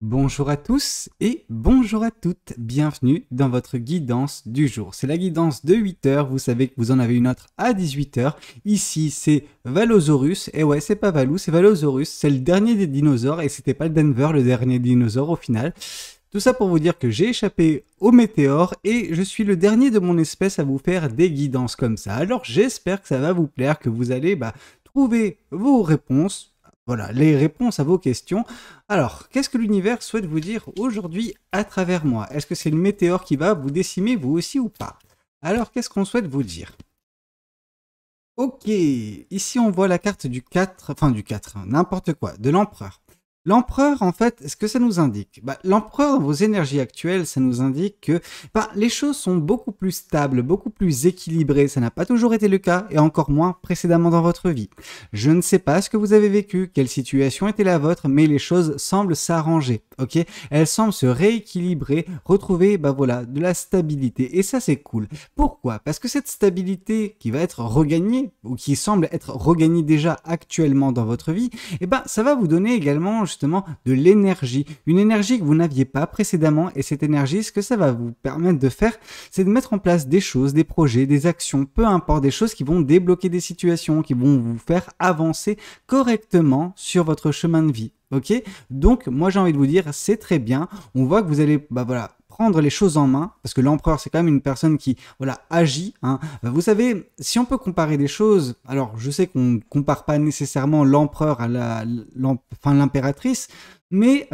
Bonjour à tous et bonjour à toutes, bienvenue dans votre guidance du jour. C'est la guidance de 8 heures, vous savez que vous en avez une autre à 18 heures. Ici c'est Valosaurus, et ouais c'est pas Valou, c'est Valosaurus, c'est le dernier des dinosaures et c'était pas le Denver le dernier dinosaure au final. Tout ça pour vous dire que j'ai échappé au météore et je suis le dernier de mon espèce à vous faire des guidances comme ça. Alors j'espère que ça va vous plaire, que vous allez trouver vos réponses. Voilà, les réponses à vos questions. Alors, qu'est-ce que l'univers souhaite vous dire aujourd'hui à travers moi? Est-ce que c'est le météore qui va vous décimer vous aussi ou pas? Alors, qu'est-ce qu'on souhaite vous dire? Ok, ici on voit la carte du 4, enfin du 4, n'importe quoi, de l'empereur. L'empereur, en fait, ce que ça nous indique, l'empereur dans vos énergies actuelles, ça nous indique que les choses sont beaucoup plus stables, beaucoup plus équilibrées. Ça n'a pas toujours été le cas, et encore moins précédemment dans votre vie. Je ne sais pas ce que vous avez vécu, quelle situation était la vôtre, mais les choses semblent s'arranger, ok? Elles semblent se rééquilibrer, retrouver, de la stabilité, et ça c'est cool. Pourquoi? Parce que cette stabilité qui va être regagnée, ou qui semble être regagnée déjà actuellement dans votre vie, ça va vous donner également justement de l'énergie, une énergie que vous n'aviez pas précédemment, et cette énergie, ce que ça va vous permettre de faire, c'est de mettre en place des choses, des projets, des actions, peu importe, des choses qui vont débloquer des situations, qui vont vous faire avancer correctement sur votre chemin de vie. Ok? Donc moi j'ai envie de vous dire, c'est très bien, on voit que vous allez prendre les choses en main, parce que l'empereur c'est quand même une personne qui agit, hein. Vous savez, si on peut comparer des choses, alors je sais qu'on ne compare pas nécessairement l'empereur à l'impératrice, mais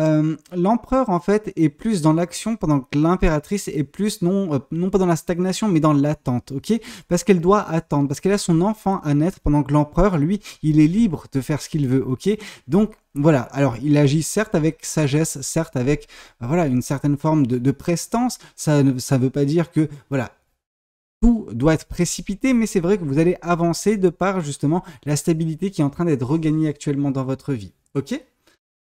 l'empereur en fait est plus dans l'action pendant que l'impératrice est plus non pas dans la stagnation mais dans l'attente, ok? Parce qu'elle doit attendre, parce qu'elle a son enfant à naître pendant que l'empereur lui il est libre de faire ce qu'il veut, ok? Donc voilà, alors il agit certes avec sagesse, certes avec une certaine forme de prestance, ça veut pas dire que tout doit être précipité, mais c'est vrai que vous allez avancer de par justement la stabilité qui est en train d'être regagnée actuellement dans votre vie, ok?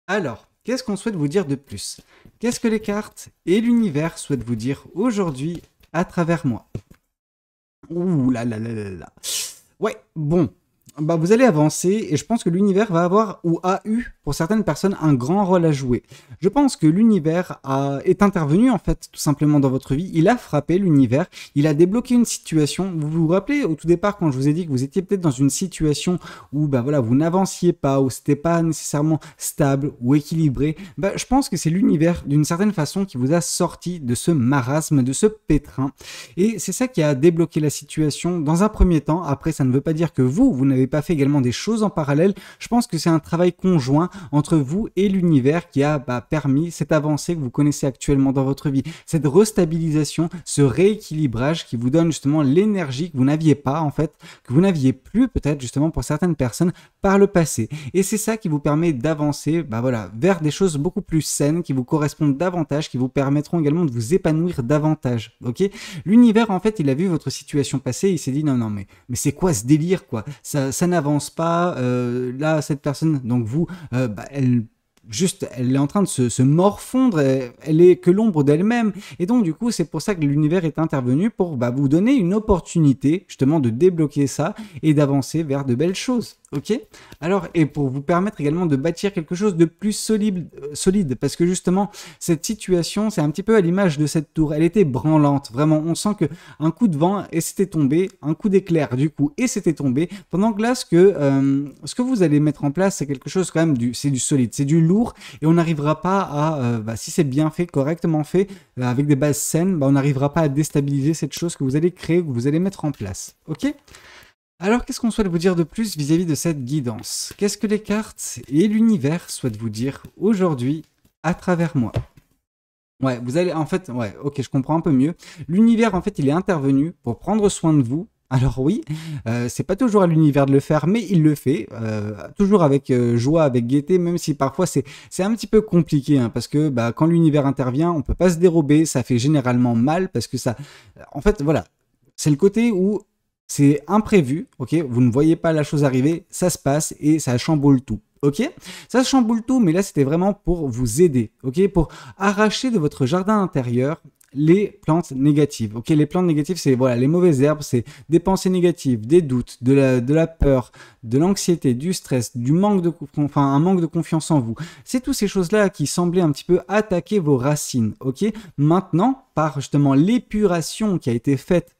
Alors, qu'est-ce qu'on souhaite vous dire de plus? Qu'est-ce que les cartes et l'univers souhaitent vous dire aujourd'hui à travers moi? Ouh là là là là là. Ouais, bon. Vous allez avancer et je pense que l'univers va avoir ou a eu pour certaines personnes un grand rôle à jouer. Je pense que l'univers est intervenu en fait tout simplement dans votre vie. Il a frappé l'univers, il a débloqué une situation. Vous vous rappelez au tout départ quand je vous ai dit que vous étiez peut-être dans une situation où vous n'avanciez pas, où c'était pas nécessairement stable ou équilibré. Je pense que c'est l'univers d'une certaine façon qui vous a sorti de ce marasme, de ce pétrin. Et c'est ça qui a débloqué la situation dans un premier temps. Après, ça ne veut pas dire que vous n'avez pas fait également des choses en parallèle. Je pense que c'est un travail conjoint entre vous et l'univers qui a permis cette avancée que vous connaissez actuellement dans votre vie, cette restabilisation, ce rééquilibrage qui vous donne justement l'énergie que vous n'aviez pas en fait, que vous n'aviez plus peut-être justement pour certaines personnes par le passé. Et c'est ça qui vous permet d'avancer vers des choses beaucoup plus saines, qui vous correspondent davantage, qui vous permettront également de vous épanouir davantage. Ok? L'univers en fait, il a vu votre situation passée, il s'est dit non mais c'est quoi ce délire quoi? Ça n'avance pas, là cette personne, donc vous, elle est en train de se morfondre, elle est que l'ombre d'elle-même, et donc du coup c'est pour ça que l'univers est intervenu pour vous donner une opportunité justement de débloquer ça et d'avancer vers de belles choses. Ok? Alors, et pour vous permettre également de bâtir quelque chose de plus solide, parce que justement, cette situation, c'est un petit peu à l'image de cette tour. Elle était branlante, vraiment. On sent que un coup de vent et c'était tombé, un coup d'éclair du coup et c'était tombé. Pendant que là, ce que vous allez mettre en place, c'est quelque chose quand même c'est du solide, c'est du lourd, et on n'arrivera pas à, si c'est bien fait, correctement fait, avec des bases saines, on n'arrivera pas à déstabiliser cette chose que vous allez créer, que vous allez mettre en place. Ok? Alors, qu'est-ce qu'on souhaite vous dire de plus vis-à-vis de cette guidance? Qu'est-ce que les cartes et l'univers souhaitent vous dire aujourd'hui à travers moi? Ouais, vous allez, en fait, ouais, ok, je comprends un peu mieux. L'univers, en fait, il est intervenu pour prendre soin de vous. Alors oui, c'est pas toujours à l'univers de le faire, mais il le fait, toujours avec joie, avec gaieté, même si parfois c'est un petit peu compliqué, hein, parce que quand l'univers intervient, on peut pas se dérober, ça fait généralement mal, parce que ça, en fait, voilà, c'est le côté où c'est imprévu, ok? Vous ne voyez pas la chose arriver, ça se passe et ça chamboule tout. Ok? Ça chamboule tout, mais là c'était vraiment pour vous aider, ok? Pour arracher de votre jardin intérieur les plantes négatives. Ok, les plantes négatives, c'est voilà, les mauvaises herbes, c'est des pensées négatives, des doutes, de la peur, de l'anxiété, du stress, du manque de, enfin, un manque de confiance en vous. C'est toutes ces choses-là qui semblaient un petit peu attaquer vos racines. Ok, maintenant, par justement l'épuration qui a été faite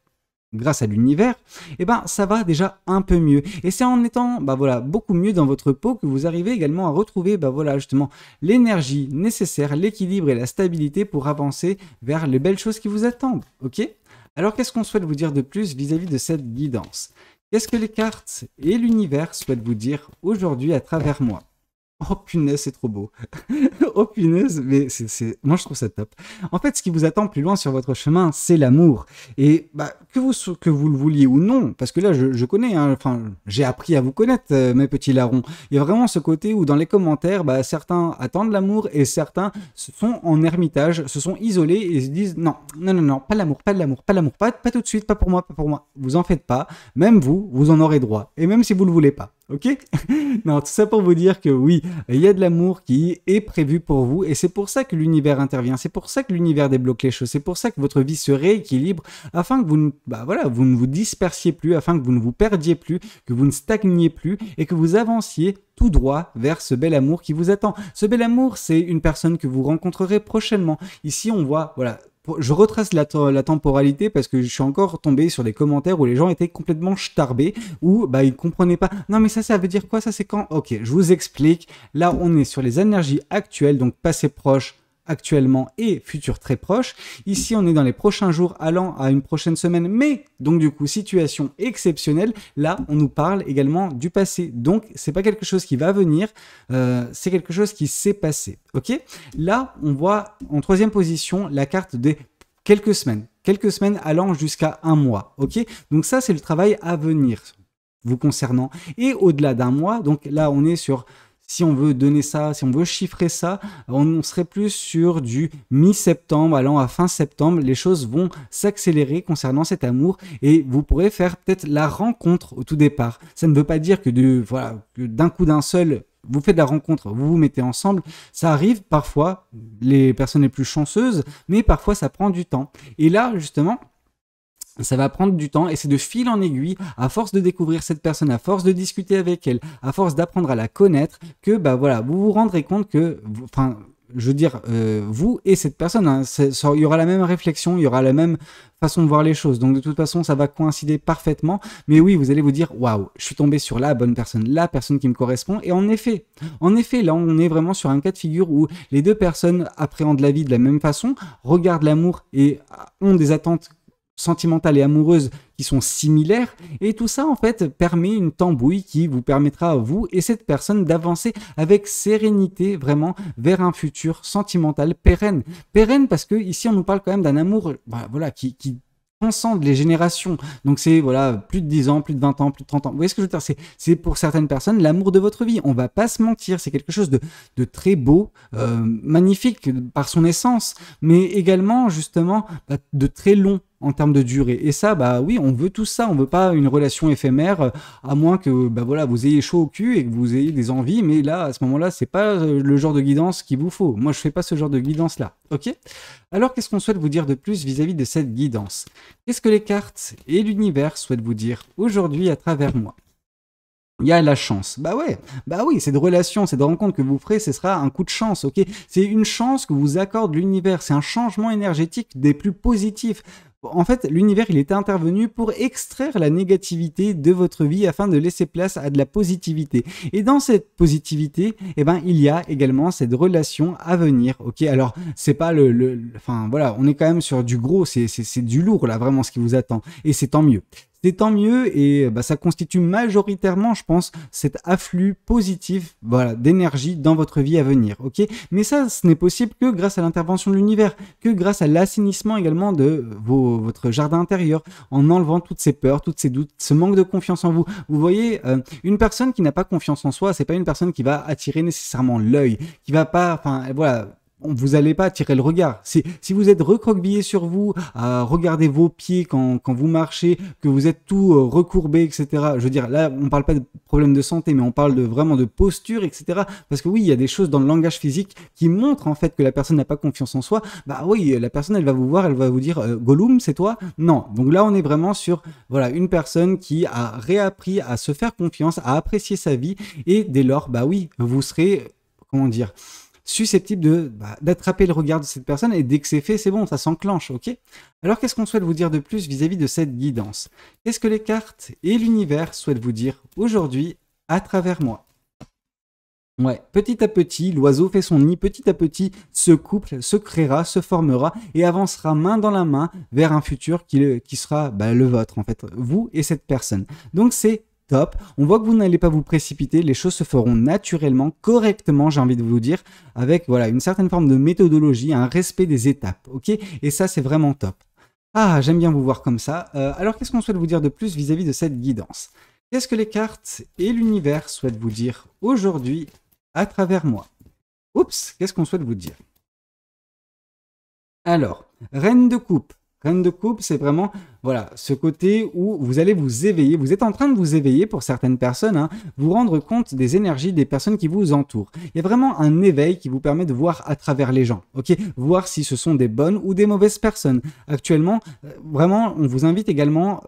grâce à l'univers, eh ben ça va déjà un peu mieux. Et c'est en étant voilà, beaucoup mieux dans votre peau que vous arrivez également à retrouver voilà, justement l'énergie nécessaire, l'équilibre et la stabilité pour avancer vers les belles choses qui vous attendent. Ok? Alors qu'est-ce qu'on souhaite vous dire de plus vis-à-vis de cette guidance? Qu'est-ce que les cartes et l'univers souhaitent vous dire aujourd'hui à travers moi? Oh punaise, c'est trop beau. Oh punaise, mais moi je trouve ça top. En fait, ce qui vous attend plus loin sur votre chemin, c'est l'amour. Et que vous le vouliez ou non, parce que là, je connais, hein, enfin, j'ai appris à vous connaître, mes petits larrons. Il y a vraiment ce côté où dans les commentaires, certains attendent l'amour et certains sont en ermitage, se sont isolés et se disent non, non, non, non, pas l'amour, pas de l'amour, pas l'amour, pas tout de suite, pas pour moi, pas pour moi. Vous en faites pas, même vous en aurez droit. Et même si vous le voulez pas. Ok? Non, tout ça pour vous dire que oui, il y a de l'amour qui est prévu pour vous et c'est pour ça que l'univers intervient, c'est pour ça que l'univers débloque les choses, c'est pour ça que votre vie se rééquilibre afin que vous ne, vous ne vous dispersiez plus, afin que vous ne vous perdiez plus, que vous ne stagniez plus et que vous avanciez tout droit vers ce bel amour qui vous attend. Ce bel amour, c'est une personne que vous rencontrerez prochainement. Ici, on voit, voilà, je retrace la temporalité parce que je suis encore tombé sur des commentaires où les gens étaient complètement starbés, où ils comprenaient pas. Non mais ça veut dire quoi? Ça c'est quand? Ok, je vous explique. Là, on est sur les énergies actuelles, donc passé proche, actuellement et futur très proche. Ici, on est dans les prochains jours allant à une prochaine semaine, mais donc du coup, situation exceptionnelle. Là, on nous parle également du passé. Donc, c'est pas quelque chose qui va venir, c'est quelque chose qui s'est passé. Ok? Là, on voit en troisième position la carte des quelques semaines allant jusqu'à un mois. Ok? Donc ça, c'est le travail à venir vous concernant. Et au-delà d'un mois, donc là, on est sur... Si on veut donner ça, si on veut chiffrer ça, on serait plus sur du mi-septembre allant à fin septembre. Les choses vont s'accélérer concernant cet amour et vous pourrez faire peut-être la rencontre au tout départ. Ça ne veut pas dire que d'un coup d'un seul, vous faites la rencontre, vous vous mettez ensemble. Ça arrive parfois, les personnes les plus chanceuses, mais parfois ça prend du temps. Et là, justement, ça va prendre du temps et c'est de fil en aiguille, à force de découvrir cette personne, à force de discuter avec elle, à force d'apprendre à la connaître, que vous vous rendrez compte que, vous et cette personne, hein, il y aura la même réflexion, il y aura la même façon de voir les choses. Donc de toute façon, ça va coïncider parfaitement. Mais oui, vous allez vous dire, waouh, je suis tombé sur la bonne personne, la personne qui me correspond. Et en effet, là, on est vraiment sur un cas de figure où les deux personnes appréhendent la vie de la même façon, regardent l'amour et ont des attentes sentimentales et amoureuses qui sont similaires, et tout ça en fait permet une tambouille qui vous permettra à vous et cette personne d'avancer avec sérénité vraiment vers un futur sentimental pérenne parce que ici on nous parle quand même d'un amour qui transcende les générations. Donc c'est plus de 10 ans, plus de 20 ans, plus de 30 ans. Vous voyez ce que je veux dire? C'est pour certaines personnes l'amour de votre vie. On va pas se mentir, c'est quelque chose de très beau, magnifique par son essence, mais également justement de très long en termes de durée. Et ça, oui, on veut tout ça. On veut pas une relation éphémère, à moins que vous ayez chaud au cul et que vous ayez des envies. Mais là, à ce moment-là, c'est pas le genre de guidance qu'il vous faut. Moi, je fais pas ce genre de guidance-là. Ok? Alors, qu'est-ce qu'on souhaite vous dire de plus vis-à-vis de cette guidance? Qu'est-ce que les cartes et l'univers souhaitent vous dire aujourd'hui à travers moi? Il y a la chance. Oui, c'est de relations, c'est de rencontres que vous ferez, ce sera un coup de chance, ok? C'est une chance que vous accorde l'univers, c'est un changement énergétique des plus positifs. En fait, l'univers, il était intervenu pour extraire la négativité de votre vie afin de laisser place à de la positivité. Et dans cette positivité, il y a également cette relation à venir, ok? Alors, c'est pas on est quand même sur du gros, c'est du lourd, là, vraiment, ce qui vous attend. Et c'est tant mieux. C'est tant mieux et ça constitue majoritairement, je pense, cet afflux positif d'énergie dans votre vie à venir. Ok? Mais ça, ce n'est possible que grâce à l'intervention de l'univers, que grâce à l'assainissement également de votre jardin intérieur, en enlevant toutes ces peurs, tous ces doutes, ce manque de confiance en vous. Vous voyez, une personne qui n'a pas confiance en soi, c'est pas une personne qui va attirer nécessairement l'œil, qui va pas, vous n'allez pas attirer le regard. Si vous êtes recroquevillé sur vous, à regarder vos pieds quand vous marchez, que vous êtes tout recourbé, etc. Je veux dire, là, on ne parle pas de problème de santé, mais on parle vraiment de posture, etc. Parce que oui, il y a des choses dans le langage physique qui montrent en fait que la personne n'a pas confiance en soi. Bah oui, la personne, elle va vous voir, elle va vous dire Gollum, c'est toi? Non. Donc là, on est vraiment sur voilà, une personne qui a réappris à se faire confiance, à apprécier sa vie, et dès lors, bah oui, vous serez, comment dire, susceptible d'attraper le regard de cette personne, et dès que c'est fait, c'est bon, ça s'enclenche, ok? Alors qu'est-ce qu'on souhaite vous dire de plus vis-à-vis de cette guidance? Qu'est-ce que les cartes et l'univers souhaitent vous dire aujourd'hui à travers moi? Ouais, petit à petit, l'oiseau fait son nid, petit à petit, ce couple se créera, se formera et avancera main dans la main vers un futur qui sera le vôtre, en fait, vous et cette personne. Donc c'est top, on voit que vous n'allez pas vous précipiter, les choses se feront naturellement, correctement, j'ai envie de vous dire, avec voilà, une certaine forme de méthodologie, un respect des étapes, ok? Et ça, c'est vraiment top. Ah, j'aime bien vous voir comme ça. Alors, qu'est-ce qu'on souhaite vous dire de plus vis-à-vis de cette guidance? Qu'est-ce que les cartes et l'univers souhaitent vous dire aujourd'hui à travers moi? Oups, qu'est-ce qu'on souhaite vous dire? Alors, Reine de coupe. Reine de coupe, c'est vraiment voilà, ce côté où vous allez vous éveiller. Vous êtes en train de vous éveiller pour certaines personnes, hein, vous rendre compte des énergies des personnes qui vous entourent. Il y a vraiment un éveil qui vous permet de voir à travers les gens, ok? Voir si ce sont des bonnes ou des mauvaises personnes. Actuellement, vraiment, on vous invite également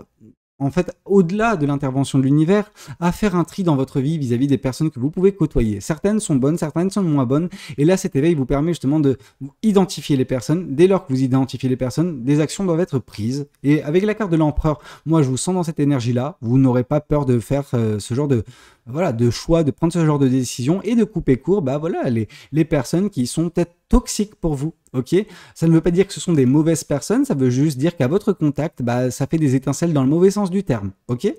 en fait, au-delà de l'intervention de l'univers, à faire un tri dans votre vie vis-à-vis des personnes que vous pouvez côtoyer. Certaines sont bonnes, certaines sont moins bonnes, et là, cet éveil vous permet justement de identifier les personnes. Dès lors que vous identifiez les personnes, des actions doivent être prises. Et avec la carte de l'empereur, moi, je vous sens dans cette énergie-là. Vous n'aurez pas peur de faire ce genre de voilà, de choix, de prendre ce genre de décision et de couper court, voilà, les personnes qui sont peut-être toxiques pour vous, ok? Ça ne veut pas dire que ce sont des mauvaises personnes, ça veut juste dire qu'à votre contact, ça fait des étincelles dans le mauvais sens du terme, ok?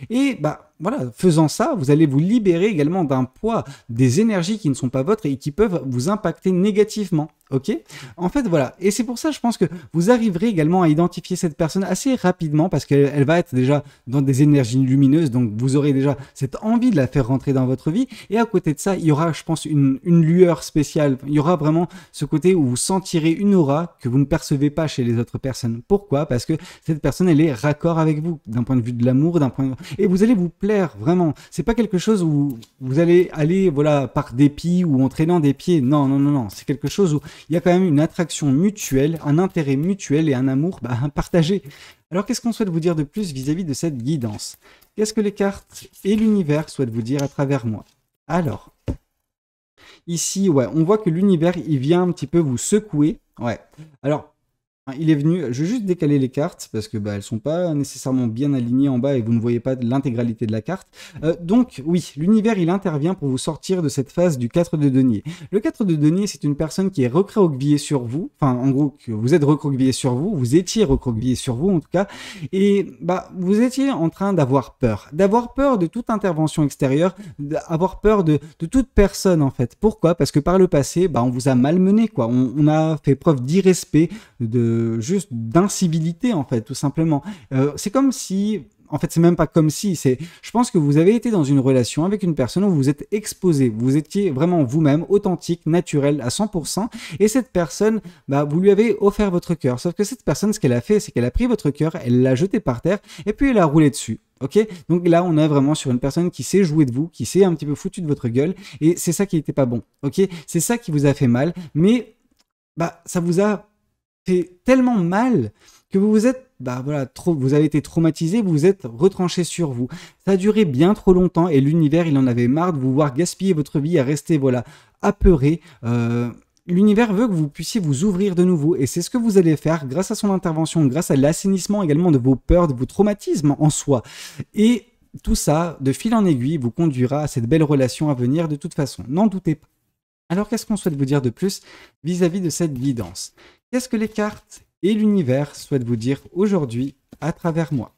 Et voilà, faisant ça, vous allez vous libérer également d'un poids, des énergies qui ne sont pas vôtres et qui peuvent vous impacter négativement, ok? En fait, voilà, et c'est pour ça, je pense que vous arriverez également à identifier cette personne assez rapidement parce qu'elle va être déjà dans des énergies lumineuses, donc vous aurez déjà cette envie de la faire rentrer dans votre vie, et à côté de ça, il y aura, je pense, une lueur spéciale, il y aura vraiment ce côté où vous sentirez une aura que vous ne percevez pas chez les autres personnes. Pourquoi? Parce que cette personne, elle est raccord avec vous, d'un point de vue de l'amour, d'un point de vue... et vous allez vous plaire, vraiment. C'est pas quelque chose où vous allez aller, voilà, par dépit ou en traînant des pieds, non, non, non, non, c'est quelque chose où il y a quand même une attraction mutuelle, un intérêt mutuel et un amour partagé. Alors, qu'est-ce qu'on souhaite vous dire de plus vis-à-vis de cette guidance? Qu'est-ce que les cartes et l'univers souhaitent vous dire à travers moi? Alors, ici, ouais, on voit que l'univers, il vient un petit peu vous secouer. Ouais. Alors, il est venu, je vais juste décaler les cartes parce que elles sont pas nécessairement bien alignées en bas et vous ne voyez pas l'intégralité de la carte. Donc oui, l'univers il intervient pour vous sortir de cette phase du 4 de denier. Le 4 de denier, c'est une personne qui est recroquevillée sur vous, enfin en gros que vous êtes recroquevillé sur vous, vous étiez recroquevillé sur vous en tout cas, et vous étiez en train d'avoir peur de toute intervention extérieure, d'avoir peur de toute personne en fait. Pourquoi? Parce que par le passé, on vous a malmené quoi, on a fait preuve d'irrespect, juste d'incivilité en fait, tout simplement. C'est comme si, en fait c'est même pas comme si, je pense que vous avez été dans une relation avec une personne où vous vous êtes exposé, vous étiez vraiment vous-même, authentique, naturel à 100%, et cette personne, vous lui avez offert votre cœur, sauf que cette personne, ce qu'elle a fait, c'est qu'elle a pris votre cœur, elle l'a jeté par terre, et puis elle a roulé dessus. Ok, donc là on est vraiment sur une personne qui s'est jouée de vous, qui s'est un petit peu foutu de votre gueule, et c'est ça qui n'était pas bon. Ok, c'est ça qui vous a fait mal, mais ça vous a fait tellement mal que vous vous êtes, vous avez été traumatisé, vous vous êtes retranché sur vous. Ça a duré bien trop longtemps et l'univers, il en avait marre de vous voir gaspiller votre vie à rester, apeuré. L'univers veut que vous puissiez vous ouvrir de nouveau et c'est ce que vous allez faire grâce à son intervention, grâce à l'assainissement également de vos peurs, de vos traumatismes en soi. Et tout ça, de fil en aiguille, vous conduira à cette belle relation à venir de toute façon. N'en doutez pas. Alors, qu'est-ce qu'on souhaite vous dire de plus vis-à-vis de cette guidance? Qu'est-ce que les cartes et l'univers souhaitent vous dire aujourd'hui à travers moi?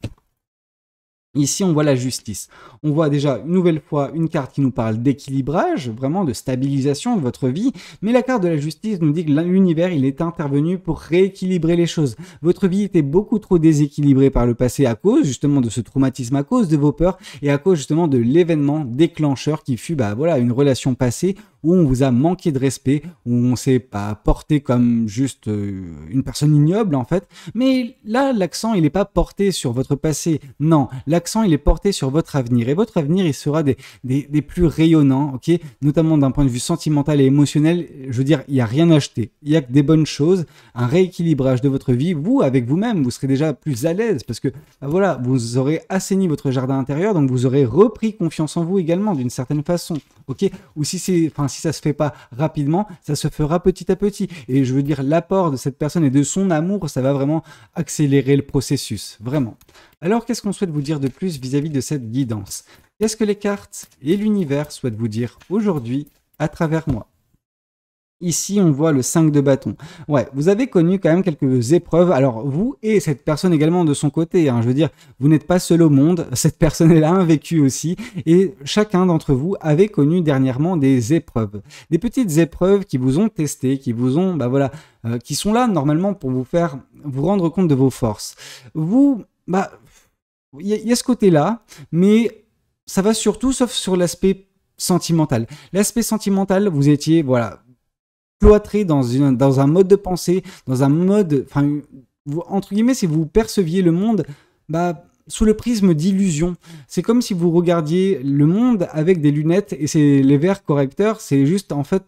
Ici, on voit la justice. On voit déjà une nouvelle fois une carte qui nous parle d'équilibrage, vraiment de stabilisation de votre vie. Mais la carte de la justice nous dit que l'univers, il est intervenu pour rééquilibrer les choses. Votre vie était beaucoup trop déséquilibrée par le passé à cause justement de ce traumatisme, à cause de vos peurs et à cause justement de l'événement déclencheur qui fut voilà, une relation passée où on vous a manqué de respect, où on s'est pas porté comme juste une personne ignoble en fait. Mais là, l'accent, il n'est pas porté sur votre passé. Non, l'accent, il est porté sur votre avenir. Et votre avenir, il sera des plus rayonnants, ok, notamment d'un point de vue sentimental et émotionnel. Je veux dire, il n'y a rien à acheter. Il n'y a que des bonnes choses, un rééquilibrage de votre vie. Vous, avec vous-même, vous serez déjà plus à l'aise parce que voilà, vous aurez assaini votre jardin intérieur, donc vous aurez repris confiance en vous également d'une certaine façon. Ok, ou si ça se fait pas rapidement, ça se fera petit à petit. Et je veux dire, l'apport de cette personne et de son amour, ça va vraiment accélérer le processus, vraiment. Alors, qu'est-ce qu'on souhaite vous dire de plus vis-à-vis de cette guidance? Qu'est-ce que les cartes et l'univers souhaitent vous dire aujourd'hui à travers moi? Ici, on voit le 5 de bâton. Ouais, vous avez connu quand même quelques épreuves. Alors, vous et cette personne également de son côté, hein, je veux dire, vous n'êtes pas seul au monde. Cette personne, elle a un vécu aussi. Et chacun d'entre vous avait connu dernièrement des épreuves. Des petites épreuves qui vous ont testé, qui vous ont, qui sont là normalement pour vous faire vous rendre compte de vos forces. Vous, il y a ce côté-là, mais ça va surtout, sauf sur l'aspect sentimental. L'aspect sentimental, vous étiez, voilà, cloîtré dans un mode de pensée, dans un mode, entre guillemets, si vous perceviez le monde, sous le prisme d'illusion. C'est comme si vous regardiez le monde avec des lunettes et les verres correcteurs, c'est juste en fait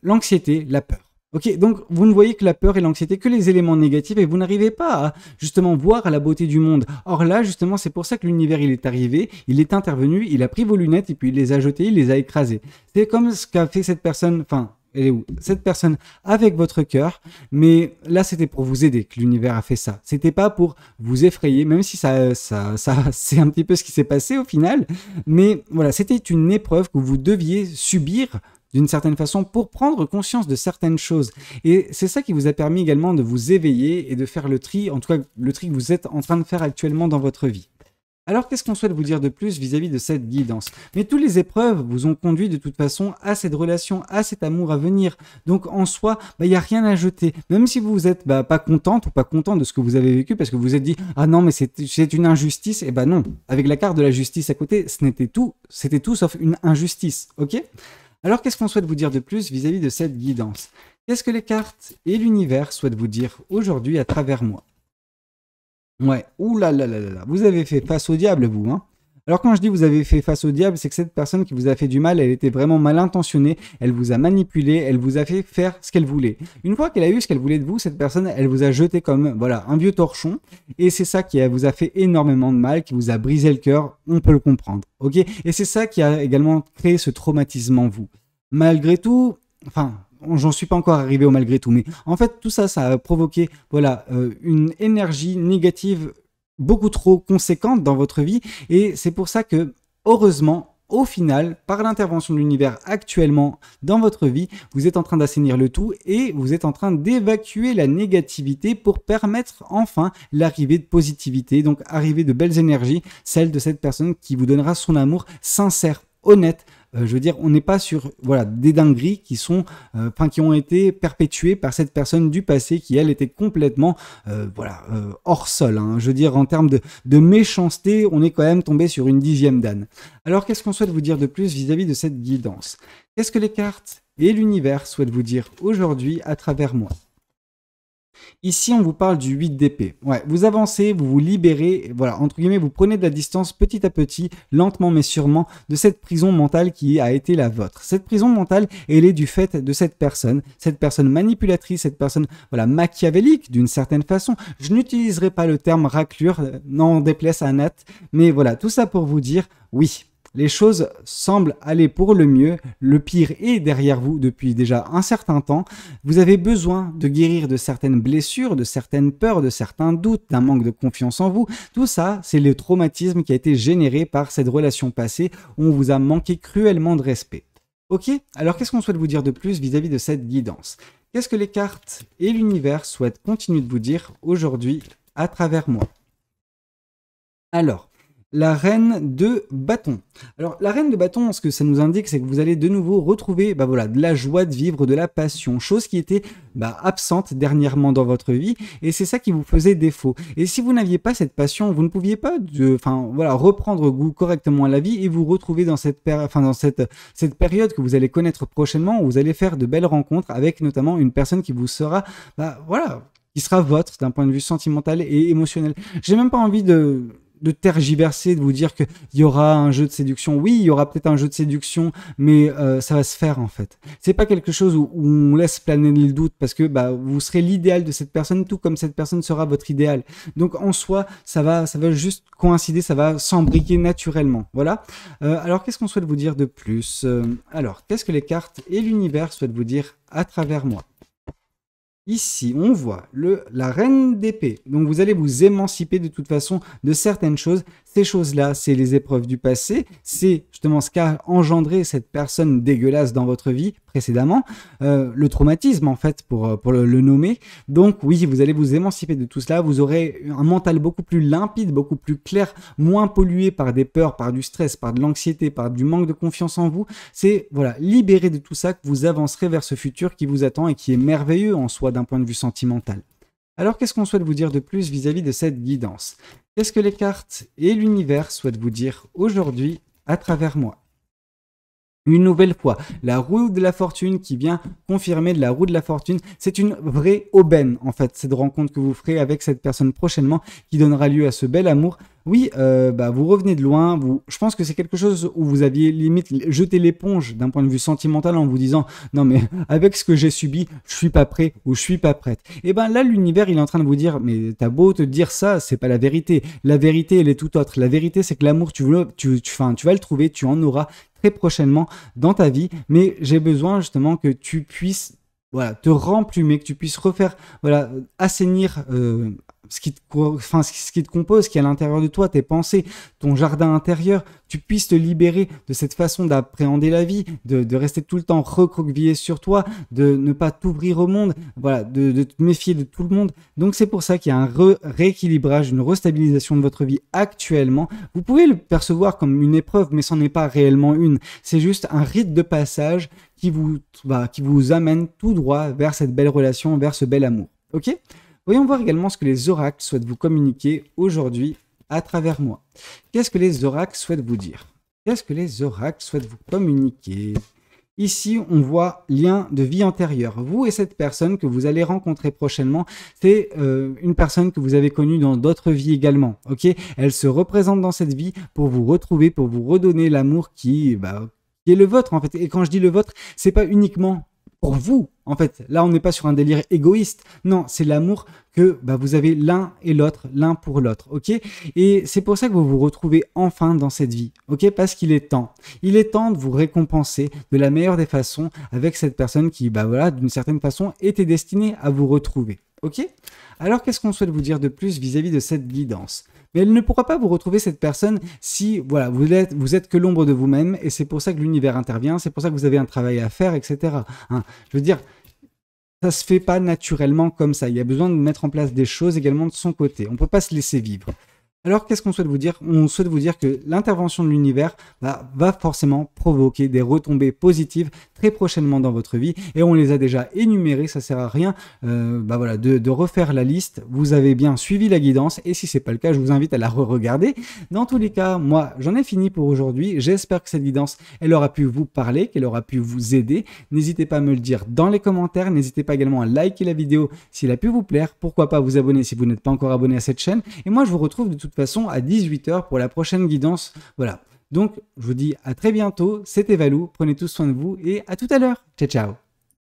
l'anxiété, la peur. Ok, donc vous ne voyez que la peur et l'anxiété, que les éléments négatifs et vous n'arrivez pas à justement voir la beauté du monde. Or là, justement, c'est pour ça que l'univers il est arrivé, il est intervenu, il a pris vos lunettes et puis il les a jetées, il les a écrasées. C'est comme ce qu'a fait cette personne, elle est où? Cette personne avec votre cœur, mais là c'était pour vous aider que l'univers a fait ça. C'était pas pour vous effrayer, même si ça c'est un petit peu ce qui s'est passé au final. Mais voilà, c'était une épreuve que vous deviez subir d'une certaine façon pour prendre conscience de certaines choses. Et c'est ça qui vous a permis également de vous éveiller et de faire le tri, en tout cas le tri que vous êtes en train de faire actuellement dans votre vie. Alors, qu'est-ce qu'on souhaite vous dire de plus vis-à-vis de cette guidance? Mais toutes les épreuves vous ont conduit de toute façon à cette relation, à cet amour à venir. Donc, en soi, il n'y a rien à jeter. Même si vous n'êtes pas contente ou pas content de ce que vous avez vécu parce que vous vous êtes dit « Ah non, mais c'est une injustice », et non. Avec la carte de la justice à côté, c'était tout sauf une injustice. Ok? Alors, qu'est-ce qu'on souhaite vous dire de plus vis-à-vis de cette guidance? Qu'est-ce que les cartes et l'univers souhaitent vous dire aujourd'hui à travers moi? Ouais, ouh là là là là là, vous avez fait face au diable, vous, hein. Alors quand je dis vous avez fait face au diable, c'est que cette personne qui vous a fait du mal, elle était vraiment mal intentionnée, elle vous a manipulé, elle vous a fait faire ce qu'elle voulait. Une fois qu'elle a eu ce qu'elle voulait de vous, cette personne, elle vous a jeté comme, voilà, un vieux torchon, et c'est ça qui vous a fait énormément de mal, qui vous a brisé le cœur, on peut le comprendre, ok? Et c'est ça qui a également créé ce traumatisme en vous. Malgré tout, j'en suis pas encore arrivé au malgré tout, mais en fait tout ça, ça a provoqué une énergie négative beaucoup trop conséquente dans votre vie et c'est pour ça que heureusement au final, par l'intervention de l'univers actuellement dans votre vie, vous êtes en train d'assainir le tout et vous êtes en train d'évacuer la négativité pour permettre enfin l'arrivée de positivité, donc arrivée de belles énergies, celle de cette personne qui vous donnera son amour sincère, honnête. Je veux dire, on n'est pas sur des dingueries qui qui ont été perpétuées par cette personne du passé qui elle était complètement hors sol. Hein. Je veux dire, en termes de méchanceté, on est quand même tombé sur une 10e d'âne. Alors, qu'est-ce qu'on souhaite vous dire de plus vis-à-vis de cette guidance? Qu'est-ce que les cartes et l'univers souhaitent vous dire aujourd'hui à travers moi? Ici, on vous parle du 8 d'épée. Ouais, vous avancez, vous vous libérez, entre guillemets, vous prenez de la distance petit à petit, lentement mais sûrement, de cette prison mentale qui a été la vôtre. Cette prison mentale, elle est du fait de cette personne manipulatrice, cette personne, machiavélique d'une certaine façon. Je n'utiliserai pas le terme raclure, n'en déplaise à Nat, mais voilà, tout ça pour vous dire, oui. Les choses semblent aller pour le mieux, le pire est derrière vous depuis déjà un certain temps. Vous avez besoin de guérir de certaines blessures, de certaines peurs, de certains doutes, d'un manque de confiance en vous. Tout ça, c'est le traumatisme qui a été généré par cette relation passée où on vous a manqué cruellement de respect. Ok, alors qu'est-ce qu'on souhaite vous dire de plus vis-à-vis de cette guidance? Qu'est-ce que les cartes et l'univers souhaitent continuer de vous dire aujourd'hui à travers moi? Alors, la reine de bâton. Alors la reine de bâton, ce que ça nous indique, c'est que vous allez de nouveau retrouver bah voilà, de la joie de vivre, de la passion, chose qui était absente dernièrement dans votre vie, et c'est ça qui vous faisait défaut. Et si vous n'aviez pas cette passion, vous ne pouviez pas reprendre goût correctement à la vie et vous retrouver dans cette période que vous allez connaître prochainement, où vous allez faire de belles rencontres avec notamment une personne qui vous sera qui sera votre d'un point de vue sentimental et émotionnel. J'ai même pas envie de tergiverser, de vous dire qu'il y aura un jeu de séduction. Oui, il y aura peut-être un jeu de séduction, mais ça va se faire en fait. C'est pas quelque chose où on laisse planer le doute, parce que vous serez l'idéal de cette personne, tout comme cette personne sera votre idéal. Donc en soi, ça va juste coïncider, ça va s'embriquer naturellement. Voilà. Alors qu'est-ce qu'on souhaite vous dire de plus? Alors, qu'est-ce que les cartes et l'univers souhaitent vous dire à travers moi? Ici, on voit la reine d'épée. Donc, vous allez vous émanciper de toute façon de certaines choses. Ces choses-là, c'est les épreuves du passé. C'est justement ce qu'a engendré cette personne dégueulasse dans votre vie précédemment. Le traumatisme, en fait, pour le nommer. Donc, oui, vous allez vous émanciper de tout cela. Vous aurez un mental beaucoup plus limpide, beaucoup plus clair, moins pollué par des peurs, par du stress, par de l'anxiété, par du manque de confiance en vous. C'est, voilà, libéré de tout ça que vous avancerez vers ce futur qui vous attend et qui est merveilleux en soi d'un point de vue sentimental. Alors, qu'est-ce qu'on souhaite vous dire de plus vis-à-vis de cette guidance? Qu'est-ce que les cartes et l'univers souhaitent vous dire aujourd'hui à travers moi? Une nouvelle fois, la roue de la fortune qui vient confirmer de la roue de la fortune. C'est une vraie aubaine, en fait, cette rencontre que vous ferez avec cette personne prochainement qui donnera lieu à ce bel amour. Oui, vous revenez de loin. Je pense que c'est quelque chose où vous aviez limite jeté l'éponge d'un point de vue sentimental en vous disant « Non, mais avec ce que j'ai subi, je suis pas prêt ou je suis pas prête. » Et là, l'univers, il est en train de vous dire « Mais t'as beau te dire ça, c'est pas la vérité. La vérité, elle est tout autre. La vérité, c'est que l'amour, tu vas le trouver, tu en auras très prochainement dans ta vie, mais j'ai besoin justement que tu puisses te remplumer, que tu puisses refaire, assainir ce qui te compose, ce qui est à l'intérieur de toi, tes pensées, ton jardin intérieur, tu puisses te libérer de cette façon d'appréhender la vie, de rester tout le temps recroquevillé sur toi, de ne pas t'ouvrir au monde, de te méfier de tout le monde. Donc c'est pour ça qu'il y a un rééquilibrage, une restabilisation de votre vie actuellement. Vous pouvez le percevoir comme une épreuve, mais ce n'en est pas réellement une. C'est juste un rite de passage qui vous amène tout droit vers cette belle relation, vers ce bel amour. Ok ? Voyons voir également ce que les oracles souhaitent vous communiquer aujourd'hui à travers moi. Qu'est-ce que les oracles souhaitent vous dire? Qu'est-ce que les oracles souhaitent vous communiquer? Ici, on voit lien de vie antérieure. Vous et cette personne que vous allez rencontrer prochainement, c'est une personne que vous avez connue dans d'autres vies également. Ok, elle se représente dans cette vie pour vous retrouver, pour vous redonner l'amour qui est le vôtre en fait. Et quand je dis le vôtre, c'est pas uniquement pour vous, en fait. Là, on n'est pas sur un délire égoïste. Non, c'est l'amour que vous avez l'un et l'autre, l'un pour l'autre, ok? Et c'est pour ça que vous vous retrouvez enfin dans cette vie, ok? Parce qu'il est temps. Il est temps de vous récompenser de la meilleure des façons avec cette personne qui, d'une certaine façon, était destinée à vous retrouver, ok? Alors, qu'est-ce qu'on souhaite vous dire de plus vis-à-vis de cette guidance? Mais elle ne pourra pas vous retrouver, cette personne, si vous êtes que l'ombre de vous-même, et c'est pour ça que l'univers intervient, c'est pour ça que vous avez un travail à faire, etc. Je veux dire, ça se fait pas naturellement comme ça. Il y a besoin de mettre en place des choses également de son côté. On ne peut pas se laisser vivre. Alors, qu'est-ce qu'on souhaite vous dire? On souhaite vous dire que l'intervention de l'univers va forcément provoquer des retombées positives très prochainement dans votre vie. Et on les a déjà énumérées, ça sert à rien de refaire la liste. Vous avez bien suivi la guidance et si c'est pas le cas, je vous invite à la re-regarder. Dans tous les cas, moi, j'en ai fini pour aujourd'hui. J'espère que cette guidance, elle aura pu vous parler, qu'elle aura pu vous aider. N'hésitez pas à me le dire dans les commentaires. N'hésitez pas également à liker la vidéo s'il a pu vous plaire. Pourquoi pas vous abonner si vous n'êtes pas encore abonné à cette chaîne. Et moi, je vous retrouve de toute façon à 18 h pour la prochaine guidance. Voilà. Donc, je vous dis à très bientôt. C'était Valou. Prenez tous soin de vous et à tout à l'heure. Ciao, ciao.